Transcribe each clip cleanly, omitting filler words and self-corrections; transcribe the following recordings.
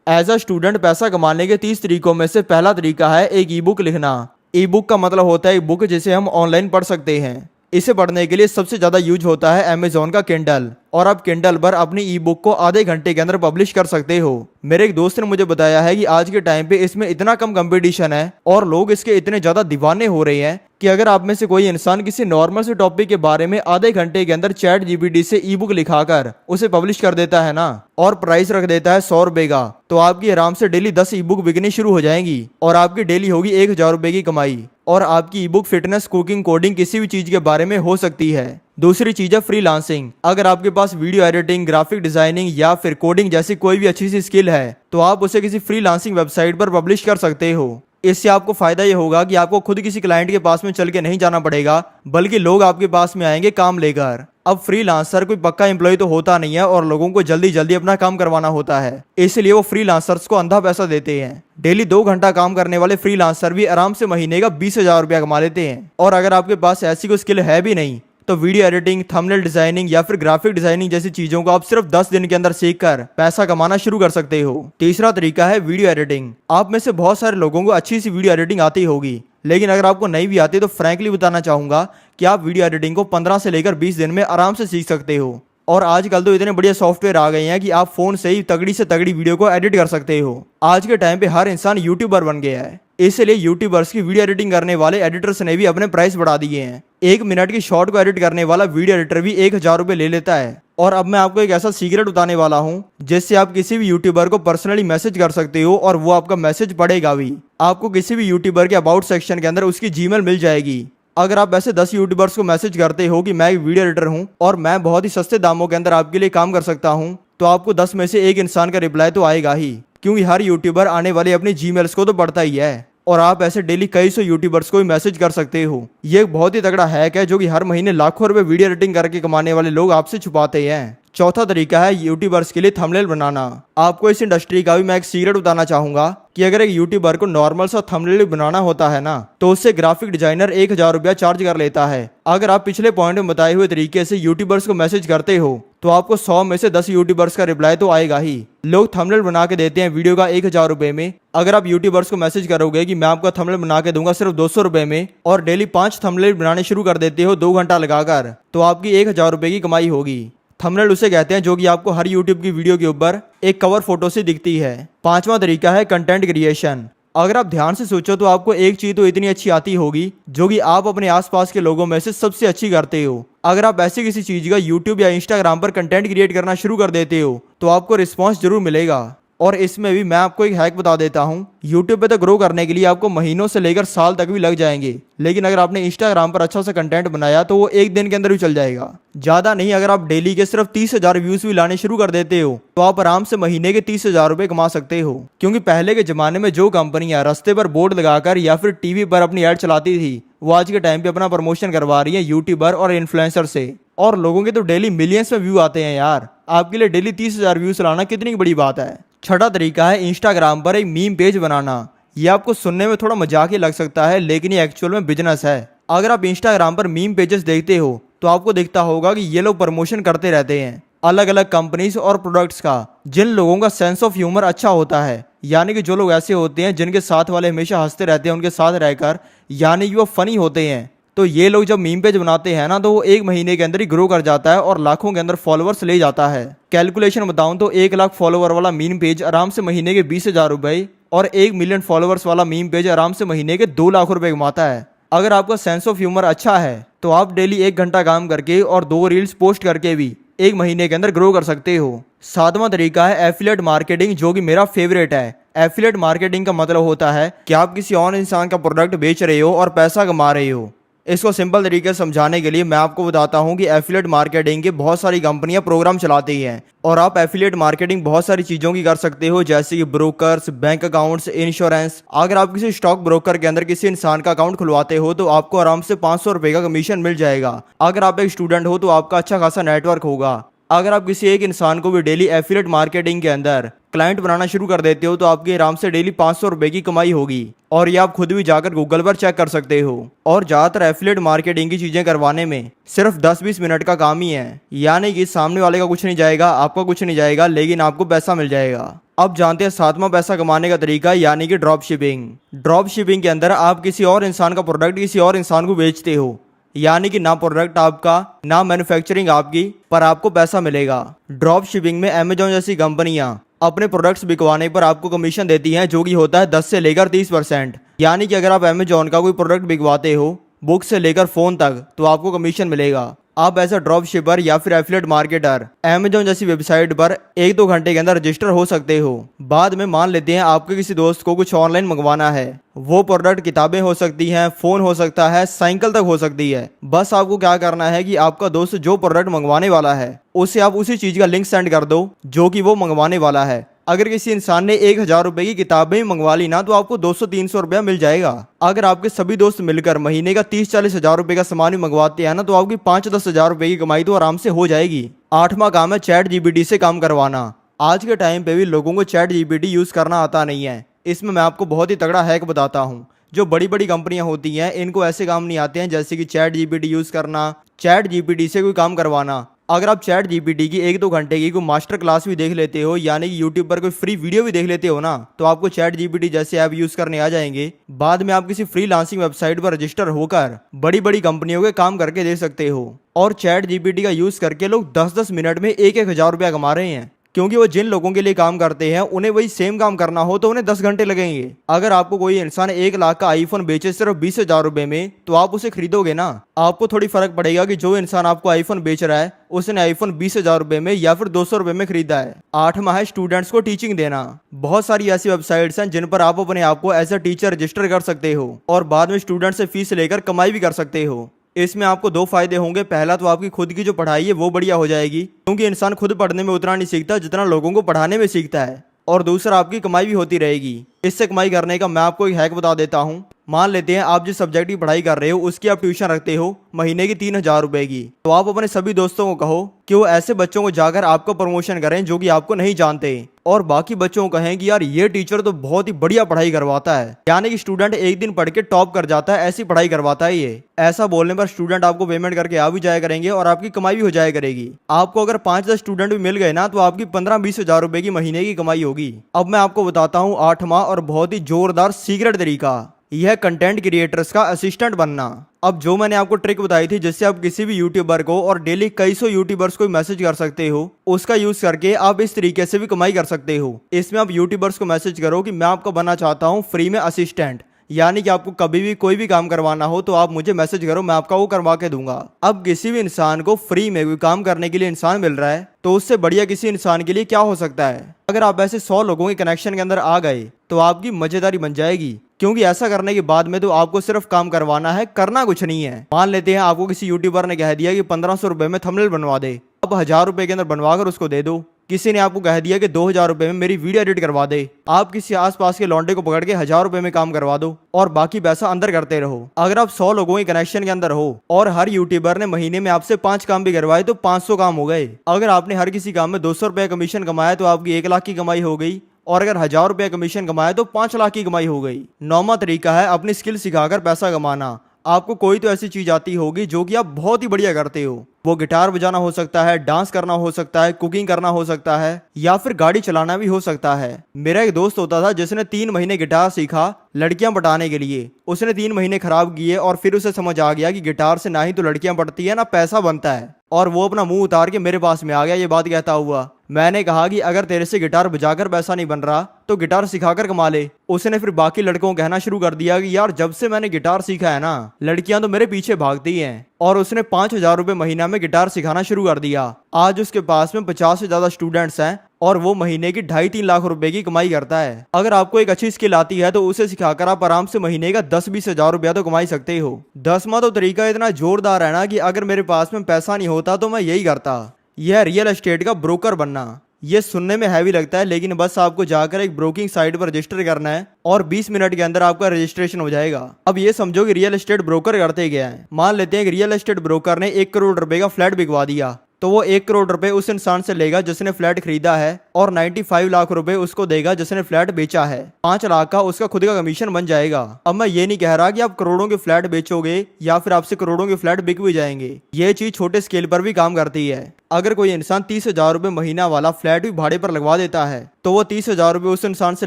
As a student पैसा कमाने के 30 तरीकों में से पहला तरीका है एक ई बुक लिखना। ई बुक का मतलब होता है एक बुक जिसे हम ऑनलाइन पढ़ सकते हैं। इसे पढ़ने के लिए सबसे ज्यादा यूज होता है अमेजोन का किंडल, और आप किंडल पर अपनी ई बुक को आधे घंटे के अंदर पब्लिश कर सकते हो। मेरे एक दोस्त ने मुझे बताया है कि आज के टाइम पे इसमें इतना कम कंपटीशन है और लोग इसके इतने ज्यादा दीवाने हो रहे हैं कि अगर आप में से कोई इंसान किसी नॉर्मल से टॉपिक के बारे में आधे घंटे के अंदर चैट जीपीटी से ई बुक लिखाकर उसे पब्लिश कर देता है ना, और प्राइस रख देता है 100 रुपए का, तो आपकी आराम से डेली 10 ई बुक बिकनी शुरू हो जाएंगी और आपकी डेली होगी 1000 रुपए की कमाई। और आपकी ई बुक फिटनेस, कुकिंग, कोडिंग किसी भी चीज के बारे में हो सकती है। दूसरी चीज है फ्रीलांसिंग। अगर आपके पास वीडियो एडिटिंग, ग्राफिक डिजाइनिंग या फिर कोडिंग जैसी कोई भी अच्छी सी स्किल है तो आप उसे किसी फ्रीलांसिंग वेबसाइट पर पब्लिश कर सकते हो। इससे आपको फायदा ये होगा कि आपको खुद किसी क्लाइंट के पास में चल के नहीं जाना पड़ेगा, बल्कि लोग आपके पास में आएंगे काम लेकर। अब फ्रीलांसर कोई पक्का एम्प्लॉय तो होता नहीं है और लोगों को जल्दी जल्दी अपना काम करवाना होता है, इसलिए वो फ्रीलांसर्स को अंधा पैसा देते हैं। डेली 2 घंटा काम करने वाले फ्रीलांसर भी आराम से महीने का 20,000 रुपया कमा लेते हैं। और अगर आपके पास ऐसी कोई स्किल है भी नहीं तो वीडियो एडिटिंग, थंबनेल डिजाइनिंग या फिर ग्राफिक डिजाइनिंग जैसी चीजों को आप सिर्फ 10 दिन के अंदर सीखकर पैसा कमाना शुरू कर सकते हो। तीसरा तरीका है वीडियो एडिटिंग। आप में से बहुत सारे लोगों को अच्छी सी वीडियो एडिटिंग आती होगी, लेकिन अगर आपको नहीं भी आती तो फ्रैंकली बताना चाहूंगा कि आप वीडियो एडिटिंग को 15 से लेकर 20 दिन में आराम से सीख सकते हो। और आजकल तो इतने बढ़िया सॉफ्टवेयर आ गए हैं कि आप फोन से ही तगड़ी से तगड़ी वीडियो को एडिट कर सकते हो। आज के टाइम पे हर इंसान यूट्यूबर बन गया है, इसलिए यूट्यूबर्स की वीडियो एडिटिंग करने वाले एडिटर्स ने भी अपने प्राइस बढ़ा दिए हैं। 1 मिनट की शॉर्ट को एडिट करने वाला वीडियो एडिटर भी 1000 रुपए ले लेता है। और अब मैं आपको एक ऐसा सीक्रेट बताने वाला हूँ जिससे आप किसी भी यूट्यूबर को पर्सनली मैसेज कर सकते हो और वो आपका मैसेज पढ़ेगा भी। आपको किसी भी यूट्यूबर के अबाउट सेक्शन के अंदर उसकी जीमेल मिल जाएगी। अगर आप ऐसे 10 यूट्यूबर्स को मैसेज करते हो कि मैं एक वीडियो एडिटर हूँ और मैं बहुत ही सस्ते दामों के अंदर आपके लिए काम कर सकता हूँ, तो आपको 10 में से एक इंसान का रिप्लाई तो आएगा ही, क्योंकि हर यूट्यूबर आने वाले अपनी जीमेल्स को तो पढ़ता ही है। और आप ऐसे डेली कई सौ यूट्यूबर्स को भी मैसेज कर सकते हो। ये एक बहुत ही तगड़ा हैक है जो कि हर महीने लाखों रुपए वीडियो एडिटिंग करके कमाने वाले लोग आपसे छुपाते हैं। चौथा तरीका है यूट्यूबर्स के लिए थंबनेल बनाना। आपको इस इंडस्ट्री का भी मैं एक सीक्रेट बताना चाहूंगा कि अगर एक यूट्यूबर को नॉर्मल सा थंबनेल बनाना होता है ना, तो उससे ग्राफिक डिजाइनर 1000 रुपया चार्ज कर लेता है। अगर आप पिछले पॉइंट में बताए हुए तरीके से यूट्यूबर्स को मैसेज करते हो तो आपको 100 में से 10 यूट्यूबर्स का रिप्लाई तो आएगा ही। लोग थंबनेल बना के देते हैं वीडियो का 1000 रुपए में। अगर आप यूट्यूबर्स को मैसेज करोगे कि मैं आपका थंबनेल बना के दूंगा सिर्फ 200 रुपए में, और डेली 5 थंबनेल बनाने शुरू कर देते हो 2 घंटा लगाकर, तो आपकी 1000 रुपए की कमाई होगी। थंबनेल उसे कहते हैं जो कि आपको हर यूट्यूब की वीडियो के ऊपर एक कवर फोटो से दिखती है। पांचवा तरीका है कंटेंट क्रिएशन। अगर आप ध्यान से सोचो तो आपको एक चीज तो इतनी अच्छी आती होगी जो कि आप अपने आसपास के लोगों में से सबसे अच्छी करते हो। अगर आप ऐसी किसी चीज का यूट्यूब या इंस्टाग्राम पर कंटेंट क्रिएट करना शुरू कर देते हो तो आपको रिस्पॉन्स जरूर मिलेगा। और इसमें भी मैं आपको एक हैक बता देता हूँ। यूट्यूब पे तो ग्रो करने के लिए आपको महीनों से लेकर साल तक भी लग जाएंगे, लेकिन अगर आपने इंस्टाग्राम पर अच्छा सा कंटेंट बनाया तो वो 1 दिन के अंदर भी चल जाएगा। ज्यादा नहीं, अगर आप डेली के सिर्फ 30,000 व्यूज भी लाने शुरू कर देते हो तो आप आराम से महीने के 30,000 रुपए कमा सकते हो। क्योंकि पहले के जमाने में जो कंपनियां रास्ते पर बोर्ड लगाकर या फिर टीवी पर अपनी एड चलाती थी, वो आज के टाइम पे अपना प्रमोशन करवा रही है यूट्यूबर और इन्फ्लुएंसर से। और लोगों के तो डेली मिलियंस में व्यू आते हैं यार। आपके लिए डेली 30,000 व्यूज लाना कितनी बड़ी बात है। छठा तरीका है इंस्टाग्राम पर एक मीम पेज बनाना। ये आपको सुनने में थोड़ा मजाक ही लग सकता है, लेकिन ये एक्चुअल में बिजनेस है। अगर आप इंस्टाग्राम पर मीम पेजेस देखते हो तो आपको दिखता होगा कि ये लोग प्रमोशन करते रहते हैं अलग अलग कंपनीज और प्रोडक्ट्स का, जिन लोगों का सेंस ऑफ ह्यूमर अच्छा होता है, यानी कि जो लोग ऐसे होते हैं जिनके साथ वाले हमेशा हंसते रहते हैं उनके साथ रहकर, यानी कि वो फनी होते हैं। तो ये लोग जब मीम पेज बनाते हैं ना तो वो 1 महीने के अंदर ही ग्रो कर जाता है और लाखों के अंदर फॉलोअर्स ले जाता है। कैलकुलेशन बताऊं तो 1 लाख फॉलोअर वाला मीम पेज आराम से महीने के 20,000 रुपए और 1 मिलियन फॉलोअर्स वाला मीम पेज आराम से महीने के 2 लाख रुपए कमाता है। अगर आपका सेंस ऑफ ह्यूमर अच्छा है तो आप डेली 1 घंटा काम करके और 2 रील्स पोस्ट करके भी 1 महीने के अंदर ग्रो कर सकते हो। 7वां तरीका है एफिलिएट मार्केटिंग, जो कि मेरा फेवरेट है। एफिलिएट मार्केटिंग का मतलब होता है कि आप किसी और इंसान का प्रोडक्ट बेच रहे हो और पैसा कमा रहे हो। इसको सिंपल तरीके से समझाने के लिए मैं आपको बताता हूं कि एफिलिएट मार्केटिंग के बहुत सारी कंपनियां प्रोग्राम चलाती हैं और आप एफिलिएट मार्केटिंग बहुत सारी चीज़ों की कर सकते हो, जैसे कि ब्रोकर्स, बैंक अकाउंट्स, इंश्योरेंस। अगर आप किसी स्टॉक ब्रोकर के अंदर किसी इंसान का अकाउंट खुलवाते हो तो आपको आराम से 500 रुपये का कमीशन मिल जाएगा। अगर आप एक स्टूडेंट हो तो आपका अच्छा खासा नेटवर्क होगा। अगर आप किसी एक इंसान को भी डेली एफिलिएट मार्केटिंग के अंदर क्लाइंट बनाना शुरू कर देते हो तो आपकी आराम से डेली 500 रुपए की कमाई होगी। और ये आप खुद भी जाकर गूगल पर चेक कर सकते हो। और ज्यादातर एफिलिएट मार्केटिंग की चीजें करवाने में सिर्फ 10-20 मिनट का काम ही है, यानी कि सामने वाले का कुछ नहीं जाएगा, आपका कुछ नहीं जाएगा, लेकिन आपको पैसा मिल जाएगा। अब जानते हैं सातवां पैसा कमाने का तरीका, यानी कि ड्रॉप शिपिंग। ड्रॉप शिपिंग के अंदर आप किसी और इंसान का प्रोडक्ट किसी और इंसान को बेचते हो, यानी कि ना प्रोडक्ट आपका ना मैन्युफैक्चरिंग आपकी, पर आपको पैसा मिलेगा। ड्रॉप शिपिंग में अमेजॉन जैसी कंपनियां अपने प्रोडक्ट्स बिकवाने पर आपको कमीशन देती हैं, जो कि होता है 10 से लेकर 30%। यानी कि अगर आप अमेजॉन का कोई प्रोडक्ट बिकवाते हो, बुक से लेकर फोन तक, तो आपको कमीशन मिलेगा। आप ऐसा ड्रॉप शिपर या फिर एफिलिएट मार्केटर अमेजॉन जैसी वेबसाइट पर 1-2 घंटे के अंदर रजिस्टर हो सकते हो। बाद में मान लेते हैं आपके किसी दोस्त को कुछ ऑनलाइन मंगवाना है, वो प्रोडक्ट किताबें हो सकती हैं, फोन हो सकता है, साइकिल तक हो सकती है। बस आपको क्या करना है कि आपका दोस्त जो प्रोडक्ट मंगवाने वाला है उसे आप उसी चीज का लिंक सेंड कर दो जो कि वो मंगवाने वाला है। अगर किसी इंसान ने 1000 रुपए की किताबें मंगवा ली ना, तो आपको 200-300 रुपया मिल जाएगा। अगर आपके सभी दोस्त मिलकर महीने का 30-40 हजार रुपए का सामान भी मंगवाते हैं ना, तो आपकी 5-10 हजार रुपए की कमाई तो आराम से हो जाएगी। 8वां काम है चैट जीपीटी से काम करवाना। आज के टाइम पे भी लोगों को चैट जीपीटी यूज करना आता नहीं है। इसमें मैं आपको बहुत ही तगड़ा हैक बताता हूँ। जो बड़ी बड़ी कंपनियां होती हैं, इनको ऐसे काम नहीं आते हैं जैसे कि चैट जीपीटी यूज करना, चैट जीपीटी से कोई काम करवाना। अगर आप चैट जीपीटी की 1-2 घंटे की कोई मास्टर क्लास भी देख लेते हो, यानी कि यूट्यूब पर कोई फ्री वीडियो भी देख लेते हो ना, तो आपको चैट जीपीटी जैसे ऐप यूज करने आ जाएंगे। बाद में आप किसी फ्रीलांसिंग वेबसाइट पर रजिस्टर होकर बड़ी बड़ी कंपनियों के काम करके दे सकते हो। और चैट जीपीटी का यूज करके लोग 10-10 मिनट में 1-1 हजार रुपया कमा रहे हैं, क्योंकि वो जिन लोगों के लिए काम करते हैं उन्हें वही सेम काम करना हो तो उन्हें 10 घंटे लगेंगे। अगर आपको कोई इंसान 1 लाख का आईफोन बेचे सिर्फ 20 हजार रुपए में, तो आप उसे खरीदोगे ना। आपको थोड़ी फर्क पड़ेगा कि जो इंसान आपको आईफोन बेच रहा है उसने आईफोन 20 हजार रुपए में या फिर 200 रुपए में खरीदा है। 8वां है स्टूडेंट्स को टीचिंग देना। बहुत सारी ऐसी वेबसाइट्स हैं जिन पर आप अपने आप को एज ए टीचर रजिस्टर कर सकते हो और बाद में स्टूडेंट से फीस लेकर कमाई भी कर सकते हो। इसमें आपको 2 फायदे होंगे। पहला तो आपकी खुद की जो पढ़ाई है वो बढ़िया हो जाएगी, क्योंकि इंसान खुद पढ़ने में उतना नहीं सीखता जितना लोगों को पढ़ाने में सीखता है। और दूसरा, आपकी कमाई भी होती रहेगी। इससे कमाई करने का मैं आपको एक हैक बता देता हूँ। मान लेते हैं आप जिस सब्जेक्ट की पढ़ाई कर रहे हो उसकी आप ट्यूशन रखते हो महीने की 3000 रुपए की, तो आप अपने सभी दोस्तों को कहो कि वो ऐसे बच्चों को जाकर आपको प्रमोशन करें जो कि आपको नहीं जानते, और बाकी बच्चों को कहें कि यार ये टीचर तो बहुत ही बढ़िया पढ़ाई करवाता है, यानी कि स्टूडेंट एक दिन पढ़ के टॉप कर जाता है, ऐसी पढ़ाई करवाता है ये। ऐसा बोलने पर स्टूडेंट आपको पेमेंट करके आ भी जाया करेंगे और आपकी कमाई भी हो जाया करेगी। आपको अगर 5-10 स्टूडेंट भी मिल गए ना, तो आपकी 15-20 हजार रुपए की महीने की कमाई होगी। अब मैं आपको बताता हूँ 8वां और बहुत ही जोरदार सीक्रेट तरीका, यह कंटेंट क्रिएटर्स का असिस्टेंट बनना। अब जो मैंने आपको ट्रिक बताई थी जिससे आप किसी भी यूट्यूबर को और डेली कई सौ यूट्यूबर्स को मैसेज कर सकते हो, उसका यूज करके आप इस तरीके से भी कमाई कर सकते हो। इसमें आप यूट्यूबर्स को मैसेज करो कि मैं आपको बनना चाहता हूँ फ्री में असिस्टेंट, यानी कि आपको कभी भी कोई भी काम करवाना हो तो आप मुझे मैसेज करो, मैं आपका वो करवा के दूंगा। अब किसी भी इंसान को फ्री में कोई काम करने के लिए इंसान मिल रहा है, तो उससे बढ़िया किसी इंसान के लिए क्या हो सकता है। अगर आप ऐसे 100 लोगों के कनेक्शन के अंदर आ गए तो आपकी मजेदारी बन जाएगी, क्योंकि ऐसा करने के बाद में तो आपको सिर्फ काम करवाना है, करना कुछ नहीं है। मान लेते हैं आपको किसी यूट्यूबर ने कह दिया कि 1500 रुपए में थंबनेल बनवा दे, अब 1000 रुपए के अंदर बनवा कर उसको दे दो। किसी ने आपको कह दिया कि 2000 रुपए में मेरी वीडियो एडिट करवा दे, आप किसी आसपास के लौंडे को पकड़ के 1000 रुपए में काम करवा दो और बाकी पैसा अंदर करते रहो। अगर आप 100 लोगों के कनेक्शन के अंदर हो और हर यूट्यूबर ने महीने में आपसे 5 काम भी करवाए तो 500 काम हो गए। अगर आपने हर किसी काम में 200 रुपए कमीशन कमाया तो आपकी 1 लाख की कमाई हो गई, और अगर 1000 रुपए कमीशन कमाए तो 5 लाख की कमाई हो गई। 9वां तरीका है अपनी स्किल सिखाकर पैसा कमाना। आपको कोई तो ऐसी चीज आती होगी जो कि आप बहुत ही बढ़िया करते हो। वो गिटार बजाना हो सकता है, डांस करना हो सकता है, कुकिंग करना हो सकता है, या फिर गाड़ी चलाना भी हो सकता है। मेरा एक दोस्त होता था जिसने 3 महीने गिटार सीखा लड़कियां पटाने के लिए। उसने 3 महीने खराब किए और फिर उसे समझ आ गया कि गिटार से ना ही तो लड़कियां पटती है ना पैसा बनता है, और वो अपना मुंह उतार के मेरे पास में आ गया ये बात कहता हुआ। मैंने कहा कि अगर तेरे से गिटार बजाकर पैसा नहीं बन रहा तो गिटार सिखाकर कमा ले। उसने फिर बाकी लड़कों को कहना शुरू कर दिया कि यार जब से मैंने गिटार सीखा है ना, लड़कियां तो मेरे पीछे भागती हैं, और उसने 5000 रुपए महीना में गिटार सिखाना शुरू कर दिया। आज उसके पास में 50 से ज्यादा स्टूडेंट्स हैं और वो महीने की 2.5-3 लाख रुपए की कमाई करता है। अगर आपको एक अच्छी स्किल आती है तो उसे सिखाकर आप आराम से महीने का 10-20 हजार रुपया तो कमाई सकते हो। 10वां तो तरीका इतना जोरदार है ना कि अगर मेरे पास में पैसा नहीं होता तो मैं यही करता। यह रियल एस्टेट का ब्रोकर बनना। ये सुनने में हैवी लगता है, लेकिन बस आपको जाकर एक ब्रोकिंग साइट पर रजिस्टर करना है और 20 मिनट के अंदर आपका रजिस्ट्रेशन हो जाएगा। अब ये समझो कि रियल एस्टेट ब्रोकर करते क्या है। मान लेते हैं कि रियल एस्टेट ब्रोकर ने 1 करोड़ रुपए का फ्लैट बिकवा दिया, तो वो 1 करोड़ रुपए उस इंसान से लेगा जिसने फ्लैट खरीदा है और 95 लाख रुपए उसको देगा जिसने फ्लैट बेचा है। 5 लाख का उसका खुद का कमीशन बन जाएगा। अब मैं ये नहीं कह रहा कि आप करोड़ों के फ्लैट बेचोगे या फिर आपसे करोड़ों के फ्लैट बिक भी जाएंगे, ये चीज छोटे स्केल पर भी काम करती है। अगर कोई इंसान 30,000 रुपए महीना वाला फ्लैट भी भाड़े पर लगवा देता है तो वो 30,000 रुपए उस इंसान से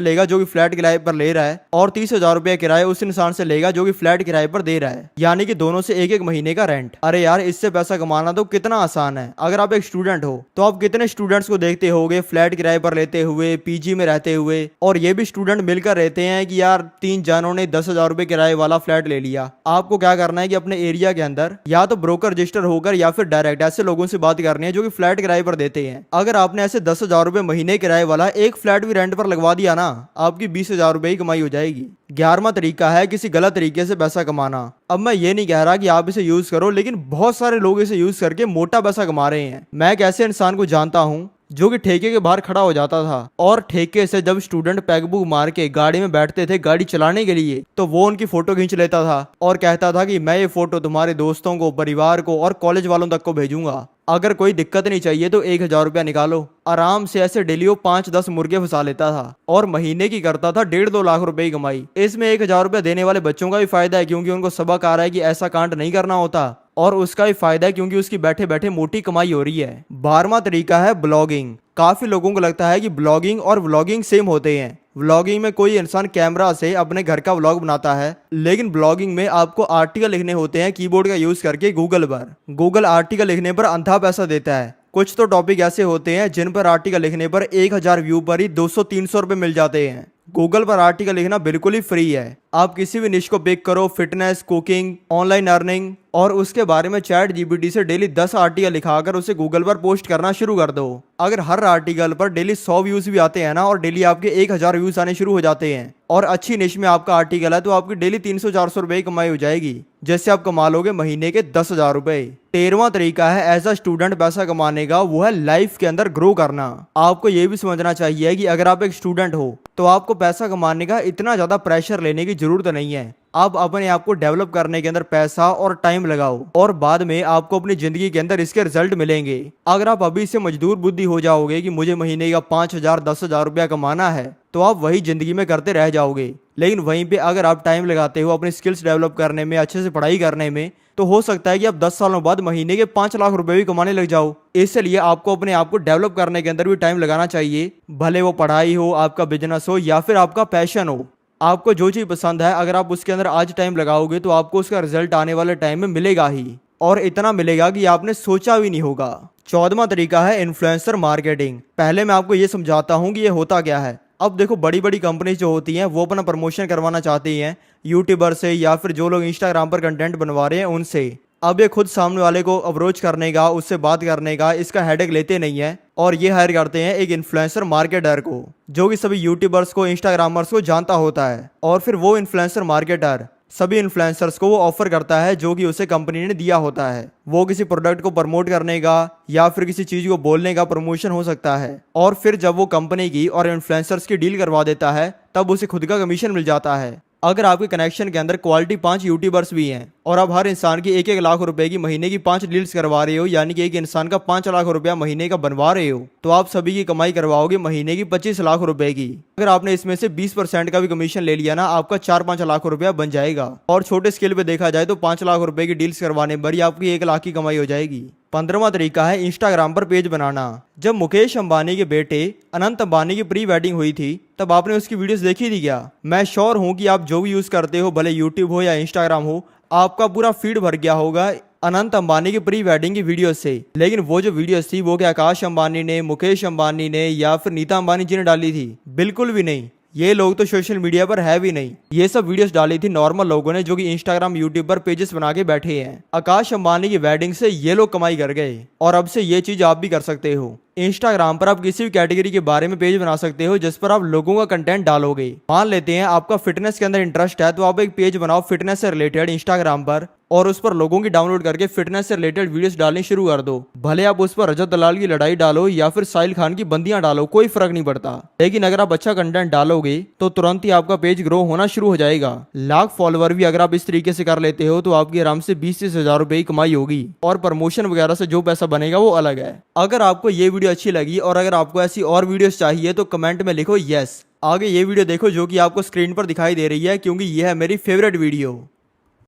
लेगा जो कि फ्लैट किराए पर ले रहा है और 30,000 रुपया किराया उस इंसान से लेगा जो कि फ्लैट किराए पर दे रहा है, यानी कि दोनों से एक एक महीने का रेंट। अरे यार, इससे पैसा कमाना तो कितना आसान है। अगर आप एक स्टूडेंट हो तो आप कितने स्टूडेंट्स को देखते होगे फ्लैट किराए पर लेते हुए, पीजी में रहते हुए, और ये भी स्टूडेंट मिलकर रहते हैं कि यार 3 जनों ने 10,000 रुपए किराए वाला फ्लैट ले लिया। आपको क्या करना है कि अपने एरिया के अंदर या तो ब्रोकर रजिस्टर होकर या फिर डायरेक्ट ऐसे लोगों से बात करनी है जो कि फ्लैट किराए पर देते हैं। अगर आपने ऐसे 10,000 रुपए महीने किराए वाला एक फ्लैट भी रेंट पर लगवा दिया ना, आपकी 20,000 रुपए की कमाई हो जाएगी। 11वां तरीका है किसी गलत तरीके से पैसा कमाना। अब मैं ये नहीं कह रहा कि आप इसे यूज करो, लेकिन बहुत सारे लोग इसे यूज करके मोटा पैसा कमा रहे हैं। मैं एक ऐसे इंसान को जानता हूँ जो कि ठेके के बाहर खड़ा हो जाता था और ठेके से जब स्टूडेंट पैकबुक मार के गाड़ी में बैठते थे गाड़ी चलाने के लिए, तो वो उनकी फोटो खींच लेता था और कहता था कि मैं ये फोटो तुम्हारे दोस्तों को, परिवार को और कॉलेज वालों तक को भेजूंगा। अगर कोई दिक्कत नहीं चाहिए तो 1,000 रुपया निकालो। आराम से ऐसे डेली वो 5-10 मुर्गे फंसा लेता था और महीने की करता था 1.5-2 लाख रुपए की कमाई। इसमें 1,000 रुपया देने वाले बच्चों का भी फायदा है क्योंकि उनको सबक आ रहा है कि ऐसा कांड नहीं करना होता, और उसका भी फायदा है क्योंकि उसकी बैठे बैठे मोटी कमाई हो रही है। 12वां तरीका है ब्लॉगिंग। काफी लोगों को लगता है कि ब्लॉगिंग और व्लॉगिंग सेम होते हैं। व्लॉगिंग में कोई इंसान कैमरा से अपने घर का व्लॉग बनाता है, लेकिन ब्लॉगिंग में आपको आर्टिकल लिखने होते हैं कीबोर्ड का यूज करके गूगल पर। गूगल आर्टिकल लिखने पर अंधा पैसा देता है। कुछ तो टॉपिक ऐसे होते हैं जिन पर आर्टिकल लिखने पर 1,000 व्यू पर ही 200-300 रुपए मिल जाते हैं। गूगल पर आर्टिकल लिखना बिल्कुल ही फ्री है। आप किसी भी निश को पिक करो, फिटनेस, कुकिंग, ऑनलाइन अर्निंग, और उसके बारे में चैट जीपीटी से डेली 10 आर्टिकल लिखाकर उसे गूगल पर पोस्ट करना शुरू कर दो। अगर हर आर्टिकल पर डेली 100 व्यूज भी आते हैं ना, और डेली आपके 1,000 व्यूज आने शुरू हो जाते हैं और अच्छी निश में आपका आर्टिकल है, तो आपकी डेली 300-400 रुपए की कमाई हो जाएगी, जिससे आप कमा लोगे महीने के 10,000 रुपए। 13वां तरीका है एज अ स्टूडेंट पैसा कमाने का, वो है लाइफ के अंदर ग्रो करना। आपको ये भी समझना चाहिए कि अगर आप एक स्टूडेंट हो तो आपको पैसा कमाने का इतना ज्यादा प्रेशर लेने की जरूरत नहीं है। आप अपने आप को डेवलप करने के अंदर पैसा और टाइम लगाओ और बाद में आपको अपनी जिंदगी के अंदर इसके रिजल्ट मिलेंगे। अगर आप अभी से मजदूर बुद्धि हो जाओगे कि मुझे महीने का 5,000 10,000 रुपया कमाना है, तो आप वही जिंदगी में करते रह जाओगे। लेकिन वहीं पे अगर आप टाइम लगाते हो अपनी स्किल्स डेवलप करने में, अच्छे से पढ़ाई करने में, तो हो सकता है कि आप 10 सालों बाद महीने के 5 लाख रुपए भी कमाने लग जाओ। इसलिए आपको अपने आप को डेवलप करने के अंदर भी टाइम लगाना चाहिए, भले वो पढ़ाई हो, आपका बिजनेस हो या फिर आपका पैशन हो। आपको जो चीज पसंद है अगर आप उसके अंदर आज टाइम लगाओगे तो आपको उसका रिजल्ट आने वाले टाइम में मिलेगा ही, और इतना मिलेगा कि आपने सोचा भी नहीं होगा। 14वां तरीका है इन्फ्लुएंसर मार्केटिंग। पहले मैं आपको ये समझाता हूँ कि ये होता क्या है। अब देखो, बड़ी बड़ी कंपनी जो होती हैं वो अपना प्रमोशन करवाना चाहती हैं यूट्यूबर से या फिर जो लोग इंस्टाग्राम पर कंटेंट बनवा रहे हैं उनसे। अब ये खुद सामने वाले को अप्रोच करने का, उससे बात करने का इसका हेडेक लेते नहीं है और ये हायर करते हैं एक इन्फ्लुएंसर मार्केटर को, जो कि सभी यूट्यूबर्स को, इंस्टाग्रामर्स को जानता होता है। और फिर वो इन्फ्लुएंसर मार्केटर सभी इन्फ्लुएंसर्स को वो ऑफर करता है जो कि उसे कंपनी ने दिया होता है। वो किसी प्रोडक्ट को प्रमोट करने का या फिर किसी चीज को बोलने का प्रमोशन हो सकता है, और फिर जब वो कंपनी की और इन्फ्लुएंसर्स की डील करवा देता है तब उसे खुद का कमीशन मिल जाता है। अगर आपके कनेक्शन के अंदर क्वालिटी 5 यूट्यूबर्स भी हैं और आप हर इंसान की 1-1 लाख रुपए की महीने की 5 डील्स करवा रहे हो, यानी कि एक इंसान का 5 लाख रुपया महीने का बनवा रहे हो, तो आप सभी की कमाई करवाओगे महीने की 25 लाख रुपए की। अगर आपने इसमें से 20% का भी कमीशन ले लिया ना, आपका 4-5 लाख रुपया बन जाएगा। और छोटे स्केल पे देखा जाए तो 5 लाख रुपए की डील्स करवाने पर ही आपकी 1 लाख की कमाई हो जाएगी। 15वां तरीका है इंस्टाग्राम पर पेज बनाना। जब मुकेश अंबानी के बेटे अनंत अंबानी की प्री वेडिंग हुई थी तब आपने उसकी वीडियोस देखी थी क्या? मैं श्योर हूं कि आप जो भी यूज करते हो, भले यूट्यूब हो या इंस्टाग्राम हो, आपका पूरा फीड भर गया होगा अनंत अंबानी की प्री वेडिंग की वीडियो से। लेकिन वो जो वीडियोस थी वो क्या आकाश अंबानी ने, मुकेश अंबानी ने या फिर नीता अंबानी जी ने डाली थी? बिल्कुल भी नहीं। ये लोग तो सोशल मीडिया पर है भी नहीं। ये सब वीडियोस डाली थी नॉर्मल लोगों ने जो कि इंस्टाग्राम, यूट्यूब पर पेजेस बना के बैठे हैं। आकाश अंबानी की वेडिंग से ये लोग कमाई कर गए और अब से ये चीज आप भी कर सकते हो। इंस्टाग्राम पर आप किसी भी कैटेगरी के बारे में पेज बना सकते हो जिस पर आप लोगों का कंटेंट डालोगे। मान लेते हैं आपका फिटनेस के अंदर इंटरेस्ट है, तो आप एक पेज बनाओ फिटनेस से रिलेटेड इंस्टाग्राम पर और उस पर लोगों की डाउनलोड करके फिटनेस से रिलेटेड वीडियोस डालनी शुरू कर दो। भले आप उस पर रजत दलाल की लड़ाई डालो या फिर साहिल खान की बंदियां डालो, कोई फर्क नहीं पड़ता। लेकिन अगर आप अच्छा कंटेंट डालोगे तो तुरंत ही आपका पेज ग्रो होना शुरू हो जाएगा। लाख फॉलोवर भी अगर आप इस तरीके से कर लेते हो तो आपकी आराम से 20-30 हजार रुपए की कमाई होगी और प्रमोशन वगैरह से जो पैसा बनेगा वो अलग है। अगर आपको ये वीडियो अच्छी लगी और अगर आपको ऐसी और वीडियोस चाहिए तो कमेंट में लिखो यस। आगे ये वीडियो देखो जो कि आपको स्क्रीन पर दिखाई दे रही है, क्योंकि यह है मेरी फेवरेट वीडियो।